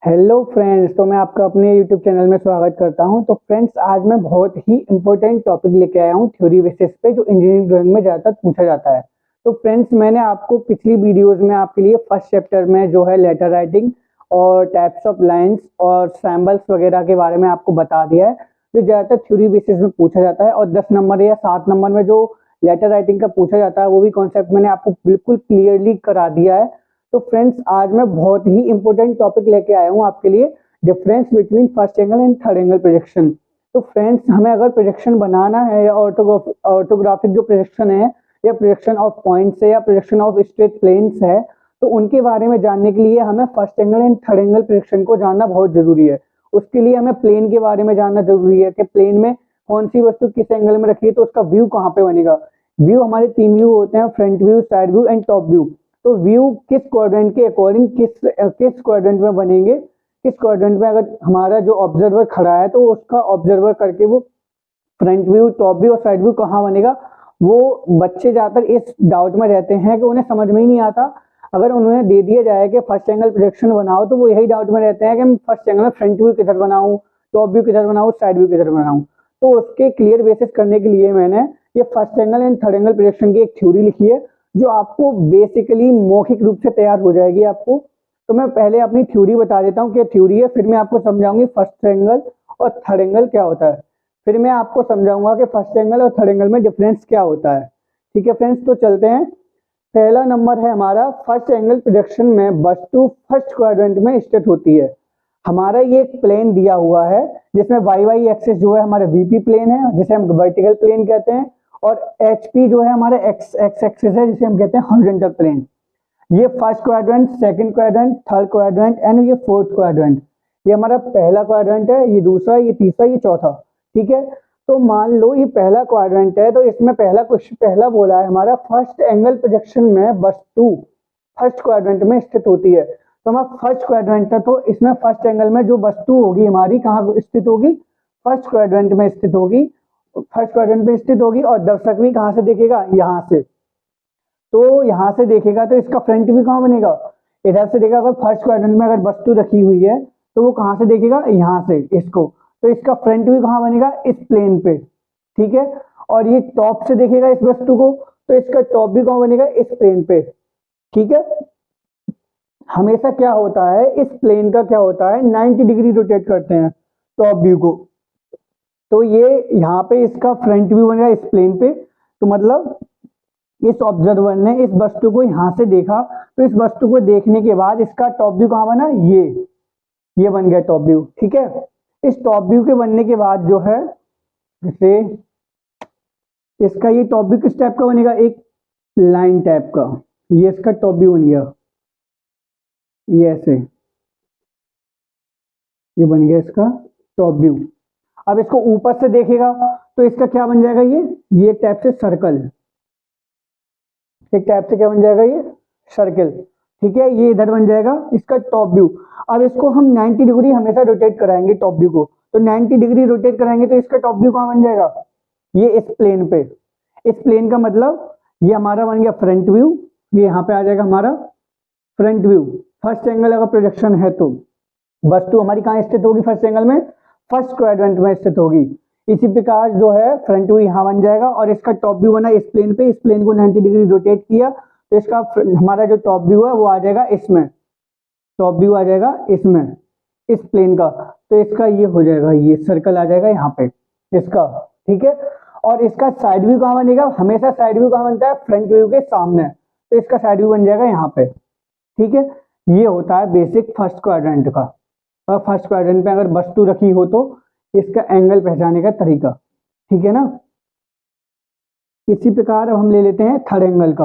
Hello friends, तो मैं आपका अपने यूट्यूब चैनल में स्वागत करता हूं। तो फ्रेंड्स, आज मैं बहुत ही इंपॉर्टेंट टॉपिक लेके आया हूं थ्योरी बेसिस पे, जो इंजीनियरिंग ड्राइंग में ज़्यादातर पूछा जाता है। तो फ्रेंड्स, मैंने आपको पिछली वीडियोस में आपके लिए फर्स्ट चैप्टर में जो है लेटर राइटिंग और टाइप्स ऑफ लाइंस और सैम्बल्स वगैरह के बारे में आपको बता दिया है, जो ज़्यादातर थ्योरी बेसिस में पूछा जाता है। और 10 नंबर या 7 नंबर में जो लेटर राइटिंग का पूछा जाता है, वो भी कॉन्सेप्ट मैंने आपको बिल्कुल क्लियरली करा दिया है। तो फ्रेंड्स, आज मैं बहुत ही इंपॉर्टेंट टॉपिक लेके आया हूँ आपके लिए, difference between first angle and third angle projection. तो फ्रेंड्स, हमें अगर प्रोजेक्शन बनाना है या ऑर्थोग्राफिक जो प्रोजेक्शन है, या प्रोजेक्शन ऑफ पॉइंट्स है, या प्रोजेक्शन ऑफ स्ट्रेट प्लेन्स है, तो उनके बारे में जानने के लिए हमें first angle and third angle projection को जानना बहुत जरूरी है। उसके लिए हमें प्लेन के बारे में जानना जरूरी है कि प्लेन में कौन सी वस्तु किस एंगल में रखी है, तो उसका व्यू कहाँ पे बनेगा। व्यू हमारे 3 व्यू होते हैं, front view, side view and top view. तो व्यू किस क्वाड्रेंट के अकॉर्डिंग किस क्वाड्रेंट में बनेंगे, किस क्वाड्रेंट में अगर हमारा जो ऑब्जर्वर खड़ा है, तो उसका ऑब्जर्वर करके वो फ्रंट व्यू, टॉप व्यू और साइड व्यू कहाँ बनेगा। वो बच्चे ज्यादातर इस डाउट में रहते हैं कि उन्हें समझ में ही नहीं आता। अगर उन्हें दे दिया जाए कि फर्स्ट एंगल प्रोजेक्शन बनाओ, तो वो यही डाउट में रहते हैं कि मैं फर्स्ट एंगल में फ्रंट व्यू किधर बनाऊं, टॉप व्यू किधर बनाऊं, साइड व्यू किधर बनाऊं। तो उसके क्लियर बेसिस करने के लिए मैंने ये first angle and third angle projection की एक थ्योरी लिखी है, जो आपको बेसिकली मौखिक रूप से तैयार हो जाएगी आपको। तो मैं पहले अपनी थ्योरी बता देता हूँ कि थ्योरी है, फिर मैं आपको समझाऊंगी फर्स्ट एंगल और थर्ड एंगल क्या होता है, फिर मैं आपको समझाऊंगा कि फर्स्ट एंगल और थर्ड एंगल में डिफरेंस क्या होता है। ठीक है फ्रेंड्स, तो चलते हैं। पहला नंबर है हमारा, फर्स्ट एंगल प्रोजेक्शन में वस्तु फर्स्ट क्वाड्रेंट में स्थित होती है। हमारा ये एक प्लेन दिया हुआ है, जिसमें वाई वाई एक्सिस जो है हमारा वीपी प्लेन है, जिसे हम वर्टिकल प्लेन कहते हैं, और एचपी जो है हमारा एक्स एक्सिस है, जिसे हम कहते हैं हॉरिजॉन्टल प्लेन। ये first quadrant, second quadrant, third quadrant and ये फोर्थ क्वाड्रेंट। ये हमारा पहला क्वाड्रेंट है, ये दूसरा, ये तीसरा, ये चौथा। ठीक है, तो मान लो ये पहला क्वाड्रेंट है, तो इसमें पहला बोला है हमारा, फर्स्ट एंगल प्रोजेक्शन में वस्तु फर्स्ट क्वाड्रेंट में स्थित होती है। तो हमारा फर्स्ट क्वाड्रेंट है, तो इसमें फर्स्ट एंगल में जो वस्तु होगी हमारी कहाँ स्थित होगी, फर्स्ट क्वाड्रेंट में स्थित होगी। फर्स्ट क्वाड्रेंट में स्थित होगी, और दर्शक भी कहाँ से देखेगा, यहाँ से। तो यहाँ से देखेगा तो इसका फ्रंट व्यू कहाँ बनेगा, इधर से देखेगा। अगर फर्स्ट क्वाड्रेंट में अगर वस्तु रखी हुई है, तो वो कहाँ से देखेगा, यहाँ से इसको। तो इसका फ्रंट व्यू कहाँ बनेगा, इस प्लेन पे। ठीक है, और ये टॉप से देखेगा इस वस्तु को, तो इसका टॉप व्यू कहाँ बनेगा, इस प्लेन पे। ठीक है, हमेशा क्या होता है, इस प्लेन का क्या होता है, 90 डिग्री रोटेट करते हैं टॉप व्यू को। तो ये यहाँ पे इसका फ्रंट व्यू बनेगा इस प्लेन पे। तो मतलब इस ऑब्जर्वर ने इस वस्तु को यहां से देखा, तो इस वस्तु को देखने के बाद इसका टॉप व्यू कहां बना, ये बन गया टॉप व्यू। ठीक है, इस टॉप व्यू के बनने के बाद जो है, जैसे इसका ये टॉप व्यू किस टाइप का बनेगा, एक लाइन टाइप का। ये इसका टॉप व्यू बन गया, ये ऐसे, ये बन गया इसका टॉप व्यू। अब इसको ऊपर से देखेगा, तो इसका क्या बन जाएगा, ये टाइप से सर्कल, एक टाइप से क्या बन जाएगा, ये सर्कल। ठीक है, ये इधर बन जाएगा इसका टॉप व्यू। अब इसको हम 90 डिग्री हमेशा रोटेट कराएंगे टॉप व्यू को। तो 90 डिग्री रोटेट कराएंगे, तो इसका टॉप व्यू कहां बन जाएगा, ये इस प्लेन पे। इस प्लेन का मतलब ये हमारा बन गया फ्रंट व्यू, ये यहाँ पे आ जाएगा हमारा फ्रंट व्यू। फर्स्ट एंगल अगर प्रोजेक्शन है, तो वस्तु हमारी कहाँ स्थित होगी, फर्स्ट एंगल में फर्स्ट क्वाड्रेंट में स्थित होगी। इसी प्रकार जो है फ्रंट व्यू यहाँ बन जाएगा, और इसका टॉप व्यू बना इस प्लेन पे। इस प्लेन को 90 डिग्री रोटेट किया, तो इसका हमारा जो टॉप व्यू है वो आ जाएगा इसमें, टॉप व्यू आ जाएगा इसमें, इस प्लेन का। तो इसका ये हो जाएगा, ये सर्कल आ जाएगा यहाँ पे इसका। ठीक है, और इसका साइड व्यू कहाँ बनेगा, हमेशा साइड व्यू कहाँ बनता है, फ्रंट व्यू के सामने। तो इसका साइड व्यू बन जाएगा यहाँ पे। ठीक है, ये होता है बेसिक फर्स्ट क्वाड्रेंट का। और फर्स्ट क्वाड्रेंट में अगर वस्तु रखी हो, तो इसका एंगल पहचानने का तरीका। ठीक है ना। इसी प्रकार अब हम ले लेते हैं थर्ड एंगल का।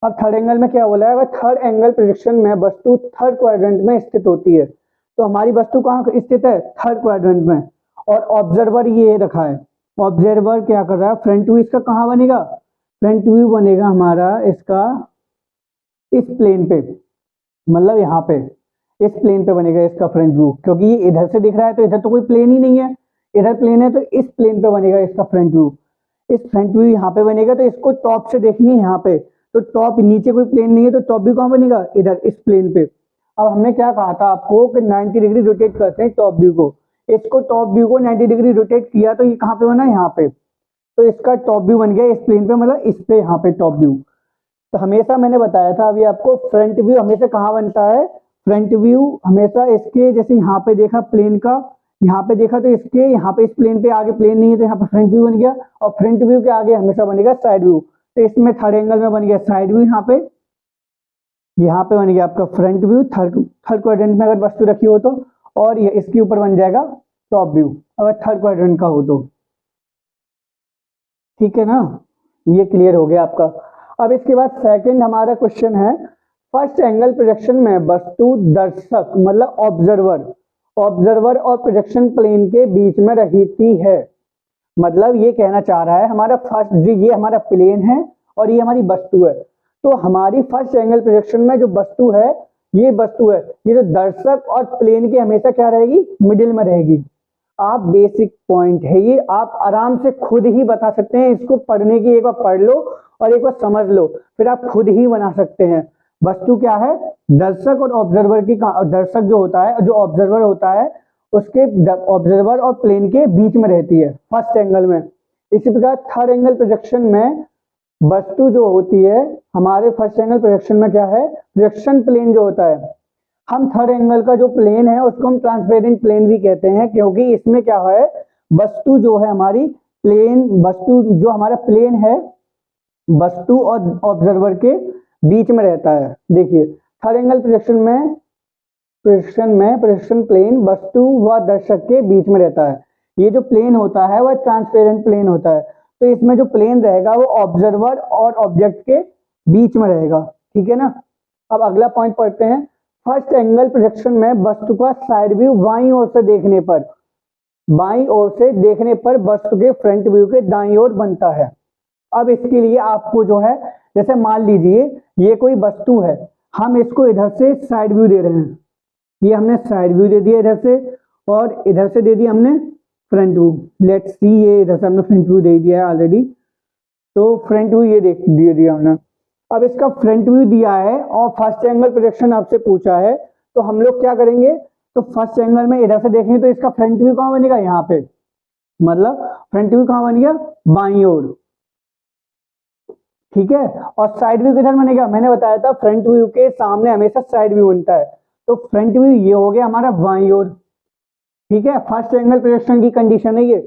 अब थर्ड एंगल में क्या बोला है, अगर थर्ड एंगल प्रोजेक्शन में वस्तु थर्ड क्वाड्रेंट में स्थित होती है, तो हमारी वस्तु कहाँ स्थित है, थर्ड क्वाड्रेंट में। और ऑब्जर्वर ये रखा है, ऑब्जर्वर क्या कर रहा है, फ्रंट व्यू इसका कहाँ बनेगा, फ्रंट व्यू बनेगा हमारा इसका इस प्लेन पे, मतलब यहाँ पे इस प्लेन पे बनेगा इसका फ्रंट व्यू। क्योंकि ये इधर से दिख रहा है, तो इधर तो कोई प्लेन ही नहीं है, इधर प्लेन है, तो इस प्लेन पे बनेगा इसका फ्रंट व्यू। इस फ्रंट व्यू यहाँ पे बनेगा, तो इसको टॉप से देखेंगे यहाँ पे, तो टॉप नीचे कोई प्लेन नहीं है, तो टॉप व्यू कहाँ बनेगा, इधर इस प्लेन पे। अब हमने क्या कहा था आपको कि 90 डिग्री रोटेट करते हैं टॉप व्यू को। इसको टॉप व्यू को 90 डिग्री रोटेट किया तो ये कहाँ पे बना, यहाँ पे। तो इसका टॉप व्यू बन गया इस प्लेन पे, मतलब इस पे यहाँ पे टॉप व्यू। तो हमेशा मैंने बताया था अभी आपको, फ्रंट व्यू हमेशा कहाँ बनता है, फ्रंट व्यू हमेशा इसके, जैसे यहाँ पे देखा प्लेन का, यहाँ पे देखा तो इसके यहाँ पे इस प्लेन पे आगे प्लेन नहीं है तो यहाँ पे फ्रंट व्यू बन गया, और फ्रंट व्यू के आगे हमेशा बनेगा साइड व्यू। तो इसमें थर्ड एंगल में बन गया साइड व्यू, यहाँ पे बन गया आपका फ्रंट व्यू थर्ड क्वाड्रेंट में अगर वस्तु रखी हो तो, और ये इसके ऊपर बन जाएगा टॉप व्यू अगर थर्ड क्वाड्रेंट का हो तो। ठीक है ना, ये क्लियर हो गया आपका। अब इसके बाद सेकंड हमारा क्वेश्चन है, फर्स्ट एंगल प्रोजेक्शन में वस्तु दर्शक मतलब ऑब्जर्वर और प्रोजेक्शन प्लेन के बीच में रहती है। मतलब ये कहना चाह रहा है हमारा फर्स्ट जो ये हमारा प्लेन है और ये हमारी वस्तु है, तो हमारी फर्स्ट एंगल प्रोजेक्शन में जो वस्तु है, ये जो दर्शक और प्लेन के हमेशा क्या रहेगी, मिडिल में रहेगी। आप बेसिक पॉइंट है ये, आप आराम से खुद ही बता सकते हैं, इसको पढ़ने की एक बार पढ़ लो और एक बार समझ लो, फिर आप खुद ही बना सकते हैं। वस्तु क्या है, दर्शक और ऑब्जर्वर की, दर्शक जो होता है, जो ऑब्जर्वर होता है उसके, ऑब्जर्वर और प्लेन के बीच में रहती है फर्स्ट एंगल में। इसी प्रकार थर्ड एंगल प्रोजेक्शन में वस्तु जो होती है हमारे फर्स्ट एंगल प्रोजेक्शन में क्या है, प्रोजेक्शन प्लेन जो होता है, हम थर्ड एंगल का जो प्लेन है उसको हम ट्रांसपेरेंट प्लेन भी कहते हैं, क्योंकि इसमें क्या है, वस्तु जो है हमारी प्लेन, वस्तु जो हमारा प्लेन है वस्तु और ऑब्जर्वर के बीच में रहता है। देखिए थर्ड एंगल प्रोजेक्शन प्लेन वस्तु व दर्शक के बीच में रहता है। ये जो प्लेन होता है वह ट्रांसपेरेंट प्लेन होता है, तो इसमें जो प्लेन रहेगा वो ऑब्जर्वर और ऑब्जेक्ट के बीच में रहेगा। ठीक है ना। अब अगला पॉइंट पढ़ते हैं, फर्स्ट एंगल प्रोजेक्शन में वस्तु का साइड व्यू बाईं ओर से देखने पर वस्तु के फ्रंट व्यू के दाईं ओर बनता है। अब इसके लिए आपको जो है, जैसे मान लीजिए ये कोई वस्तु है, हम इसको इधर से साइड व्यू दे रहे हैं, ये हमने साइड व्यू दे दिया इधर से, और इधर से दे दिया हमने फ्रंट व्यू। लेट्स सी, ये इधर से हमने फ्रंट व्यू दे दिया है ऑलरेडी, तो फ्रंट व्यू ये दे दिया हमने। अब इसका फ्रंट व्यू दिया है और फर्स्ट एंगल प्रोजेक्शन आपसे पूछा है, तो हम लोग क्या करेंगे, तो फर्स्ट एंगल में इधर से देखेंगे तो इसका फ्रंट व्यू कहाँ बनेगा, यहाँ पे, मतलब फ्रंट व्यू कहाँ बन गया, बाईं ओर। ठीक है, और साइड व्यू किधर बनेगा, मैंने बताया था फ्रंट व्यू के सामने हमेशा साइड व्यू बनता है, तो फ्रंट व्यू ये हो गया हमारा बाईं ओर। ठीक है, फर्स्ट एंगल प्रोजेक्शन की कंडीशन है ये,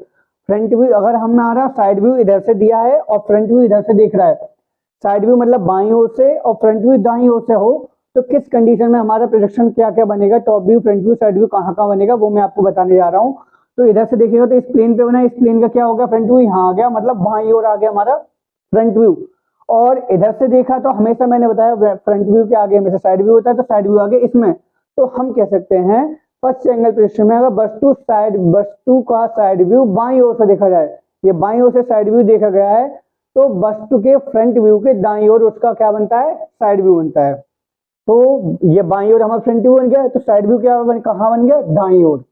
फ्रंट व्यू अगर हमारा साइड व्यू इधर से दिया है और फ्रंट व्यू इधर से देख रहा है, साइड व्यू मतलब बाईं ओर से और फ्रंट व्यू दाईं ओर से हो, तो किस कंडीशन में हमारा प्रोजेक्शन क्या क्या बनेगा, top view, front view, side view कहाँ कहाँ बनेगा, वो मैं आपको बताने जा रहा हूँ। तो इधर से देखिएगा तो इस प्लेन पे बना, इस प्लेन का क्या होगा, फ्रंट व्यू यहाँ आ गया, मतलब बाईं ओर आ गया हमारा फ्रंट व्यू। और इधर से देखा तो हमेशा मैंने बताया फ्रंट व्यू के आगे हमेशा साइड व्यू होता है, तो साइड व्यू आगे इसमें, तो हम कह सकते हैं फर्स्ट एंगल प्रोजेक्शन में अगर वस्तु का साइड व्यू बाईं ओर से देखा जाए, ये बाईं ओर से साइड व्यू देखा गया है, तो वस्तु के फ्रंट व्यू के दाईं ओर उसका क्या बनता है, साइड व्यू बनता है। तो ये बाईं ओर हमारा फ्रंट व्यू बन गया, तो साइड व्यू क्या कहाँ बन गया, दाईं ओर।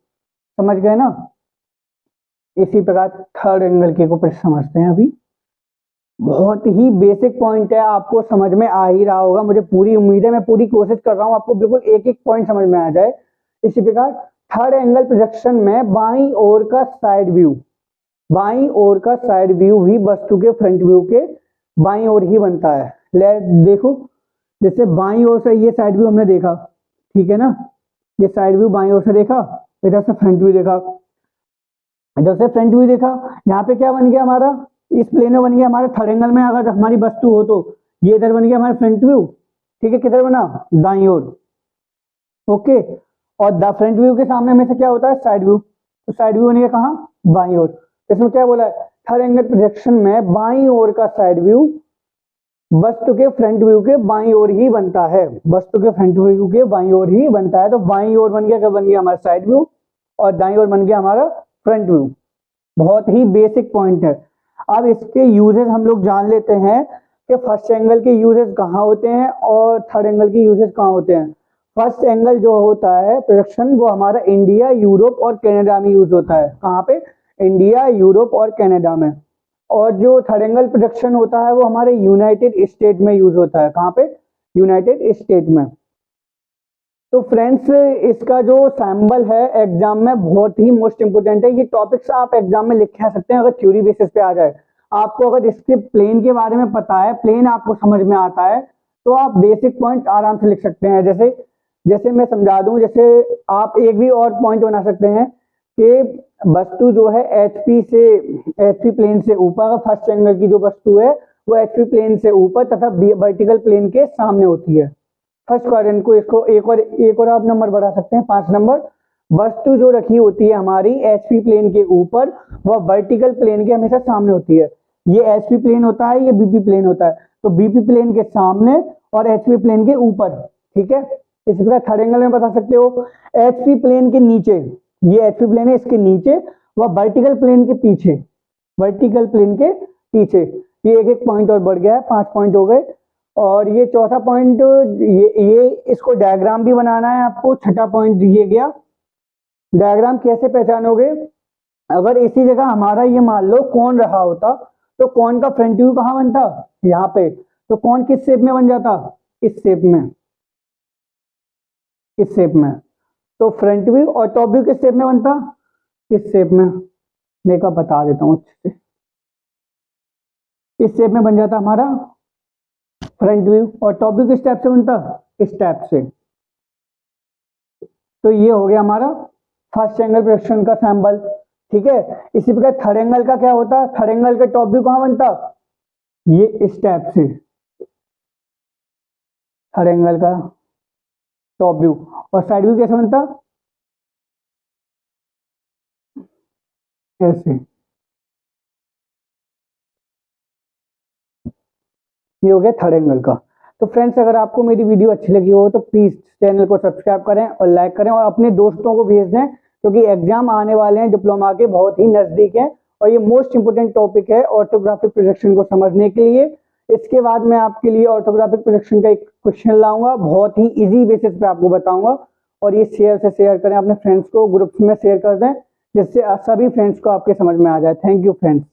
समझ गए ना। इसी प्रकार थर्ड एंगल के ऊपर समझते हैं। अभी बहुत ही बेसिक पॉइंट है, आपको समझ में आ ही रहा होगा, मुझे पूरी उम्मीद है, मैं पूरी कोशिश कर रहा हूँ आपको बिल्कुल एक एक पॉइंट समझ में आ जाए। इसी प्रकार थर्ड एंगल प्रोजेक्शन में बाईं ओर का साइड व्यू भी वस्तु के फ्रंट व्यू के बाईं ओर ही बनता है। देखो जैसे बाईं ओर से ये साइड व्यू हमने देखा, ठीक है ना, ये साइड व्यू बाईं ओर से देखा, इधर से फ्रंट व्यू देखा, यहाँ पे क्या बन गया हमारा, इस प्लेन में बन गया हमारा थर्ड एंगल में अगर हमारी वस्तु हो तो ये इधर बन गया हमारा फ्रंट व्यू। ठीक है, किधर बना, दाईं ओर। ओके, और द फ्रंट व्यू के सामने में से क्या होता है, साइड व्यू, तो साइड व्यू बनेगा कहाँ, बाईं ओर। इसमें क्या बोला है, थर्ड एंगल प्रोजेक्शन में बाईं ओर का साइड व्यू वस्तु के फ्रंट व्यू के बाईं ओर ही बनता है, तो बाईं ओर बन गया, क्या बन गया हमारा साइड व्यू, और दाईं ओर बन गया हमारा फ्रंट व्यू। बहुत ही बेसिक पॉइंट है। अब इसके यूजेस हम लोग जान लेते हैं कि फर्स्ट एंगल के यूजेस कहाँ होते हैं और थर्ड एंगल के यूजेस कहाँ होते हैं। फर्स्ट एंगल जो होता है प्रोजेक्शन, वो हमारा इंडिया, यूरोप और कनाडा में यूज होता है। कहाँ पे, इंडिया, यूरोप और कनाडा में। और जो थर्ड एंगल प्रोजेक्शन होता है वो हमारे यूनाइटेड स्टेट में यूज होता है। कहाँ पे, यूनाइटेड स्टेट में। तो फ्रेंड्स इसका जो सैम्बल है एग्जाम में बहुत ही मोस्ट इंपोर्टेंट है। ये टॉपिक्स आप एग्जाम में लिख के आ सकते हैं अगर थ्योरी बेसिस पे आ जाए। आपको अगर इसके प्लेन के बारे में पता है, प्लेन आपको समझ में आता है, तो आप बेसिक पॉइंट आराम से लिख सकते हैं। जैसे जैसे मैं समझा दूं, जैसे आप एक भी और पॉइंट बना सकते हैं कि वस्तु जो है एचपी प्लेन से ऊपर, फर्स्ट एंगल की जो वस्तु है वो एचपी प्लेन से ऊपर तथा वर्टिकल प्लेन के सामने होती है। फर्स्ट क्वाड्रेंट को इसको एक और आप नंबर बढ़ा सकते हैं, 5 नंबर। वस्तु जो रखी होती है हमारी एचपी प्लेन के ऊपर, वह वर्टिकल प्लेन के हमेशा सामने होती है। ये एचपी प्लेन होता है, ये बीपी प्लेन होता है, तो बीपी प्लेन के सामने और एचपी प्लेन के ऊपर, ठीक है। इसी प्रकार थर्ड एंगल में बता सकते हो एचपी प्लेन के नीचे, ये एचपी प्लेन है, इसके नीचे वह वर्टिकल प्लेन के पीछे, वर्टिकल प्लेन के पीछे। ये एक एक पॉइंट और बढ़ गया है, 5 पॉइंट हो गए। और ये चौथा पॉइंट, ये इसको डायग्राम भी बनाना है आपको। छठा पॉइंट दिए गया, डायग्राम कैसे पहचानोगे? अगर इसी जगह हमारा ये मान लो कौन रहा होता, तो कौन का फ्रंट व्यू कहाँ बनता? यहाँ पे। तो कौन किस शेप में बन जाता? इस शेप में, इस शेप में। तो फ्रंट व्यू और टॉप व्यू किस शेप में बनता? इस शेप में। मैं का बता देता हूँ अच्छे से, इस शेप में बन जाता हमारा फ्रंट व्यू। और टॉप व्यू किस टाइप से बनता? इस टाइप से। तो ये हो गया हमारा फर्स्ट एंगल प्रोजेक्शन का सैंबल, ठीक है। इसी प्रकार थर्ड एंगल का क्या होता? थर्ड एंगल का टॉप व्यू कहाँ बनता? ये इस टाइप से, थर्ड एंगल का टॉप व्यू। और साइड व्यू कैसे बनता? ऐसे। ये हो गया थर्ड एंगल का। तो फ्रेंड्स अगर आपको मेरी वीडियो अच्छी लगी हो तो प्लीज चैनल को सब्सक्राइब करें और लाइक करें और अपने दोस्तों को भेज दें, क्योंकि एग्जाम आने वाले हैं डिप्लोमा के, बहुत ही नजदीक है और ये मोस्ट इंपोर्टेंट टॉपिक है ऑर्थोग्राफिक प्रोजेक्शन को समझने के लिए। इसके बाद मैं आपके लिए ऑर्थोग्राफिक प्रोजेक्शन का एक क्वेश्चन लाऊंगा, बहुत ही इजी बेसिस पे आपको बताऊंगा। और ये शेयर से शेयर करें, अपने फ्रेंड्स को ग्रुप्स में शेयर कर दें, जिससे सभी फ्रेंड्स को आपके समझ में आ जाए। Thank you friends.